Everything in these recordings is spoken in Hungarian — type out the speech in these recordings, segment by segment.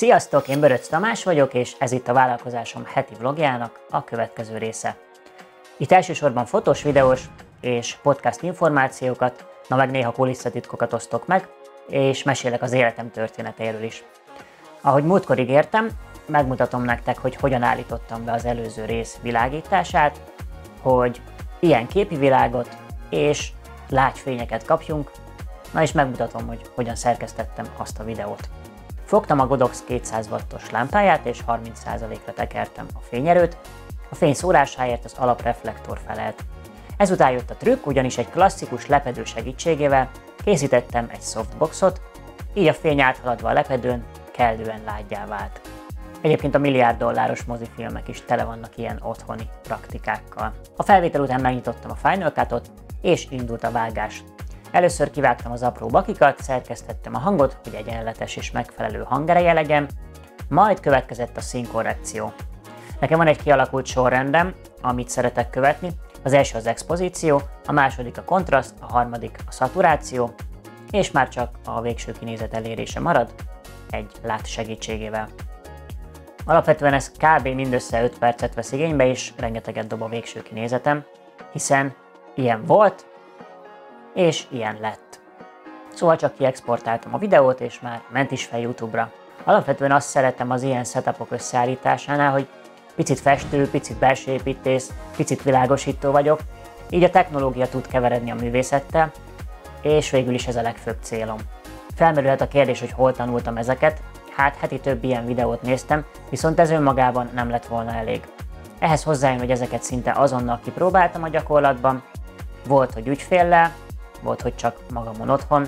Sziasztok, én Böröcz Tamás vagyok, és ez itt a vállalkozásom heti vlogjának a következő része. Itt elsősorban fotós, videós és podcast információkat, meg néha kulisszatitkokat osztok meg, és mesélek az életem történeteiről is. Ahogy múltkor ígértem, megmutatom nektek, hogy hogyan állítottam be az előző rész világítását, hogy ilyen képi világot és lágyfényeket kapjunk, na és megmutatom, hogy hogyan szerkesztettem azt a videót. Fogtam a Godox 200 wattos lámpáját és 30%-ra tekertem a fényerőt, a fény szórásáért az alapreflektor felelt. Ezután jött a trükk, ugyanis egy klasszikus lepedő segítségével készítettem egy softboxot, így a fény áthaladva a lepedőn kellően lággyá vált. Egyébként a milliárd-dolláros mozifilmek is tele vannak ilyen otthoni praktikákkal. A felvétel után megnyitottam a Final Cut-ot, és indult a vágás. Először kivágtam az apró bakikat, szerkesztettem a hangot, hogy egyenletes és megfelelő hangereje legyen, majd következett a színkorrekció. Nekem van egy kialakult sorrendem, amit szeretek követni. Az első az expozíció, a második a kontraszt, a harmadik a szaturáció, és már csak a végső kinézet elérése marad egy lát segítségével. Alapvetően ez kb. Mindössze 5 percet vesz igénybe, és rengeteget dob a végső kinézetem, hiszen ilyen volt, és ilyen lett. Szóval csak kiexportáltam a videót, és már ment is fel YouTube-ra. Alapvetően azt szeretem az ilyen setupok összeállításánál, hogy picit festő, picit belső építész, picit világosító vagyok, így a technológia tud keveredni a művészettel, és végül is ez a legfőbb célom. Felmerülhet a kérdés, hogy hol tanultam ezeket, hát heti több ilyen videót néztem, viszont ez önmagában nem lett volna elég. Ehhez hozzájön, hogy ezeket szinte azonnal kipróbáltam a gyakorlatban, volt, hogy ügyféllel, volt, hogy csak magamon otthon.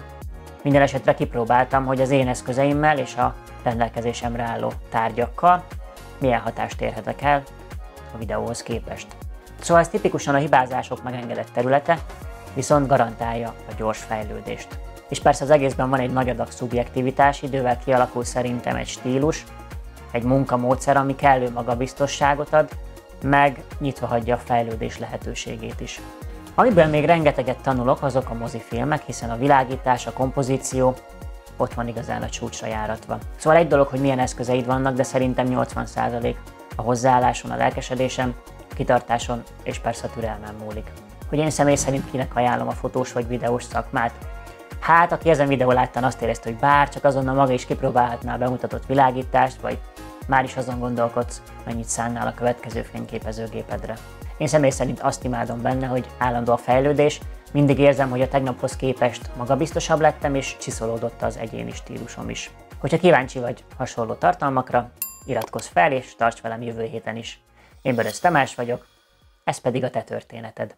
Minden esetre kipróbáltam, hogy az én eszközeimmel és a rendelkezésemre álló tárgyakkal milyen hatást érhetek el a videóhoz képest. Szóval ez tipikusan a hibázások megengedett területe, viszont garantálja a gyors fejlődést. És persze az egészben van egy nagy adag szubjektivitás, idővel kialakul szerintem egy stílus, egy munkamódszer, ami kellő magabiztosságot ad, meg nyitva hagyja a fejlődés lehetőségét is. Amiből még rengeteget tanulok, azok a mozifilmek, hiszen a világítás, a kompozíció ott van igazán a csúcsra járatva. Szóval egy dolog, hogy milyen eszközeid vannak, de szerintem 80% a hozzáálláson, a lelkesedésem, kitartáson és persze a türelmem múlik. Hogy én személy szerint kinek ajánlom a fotós vagy videós szakmát? Hát, aki ezen videó láttán azt érezte, hogy bár csak azonnal maga is kipróbálhatná a bemutatott világítást, vagy már is azon gondolkodsz, mennyit szánnál a következő fényképezőgépedre. Én személy szerint azt imádom benne, hogy állandó a fejlődés, mindig érzem, hogy a tegnaphoz képest magabiztosabb lettem, és csiszolódott az egyéni stílusom is. Hogyha kíváncsi vagy hasonló tartalmakra, iratkozz fel és tarts velem jövő héten is. Én Böröcz Tamás vagyok, ez pedig a te történeted.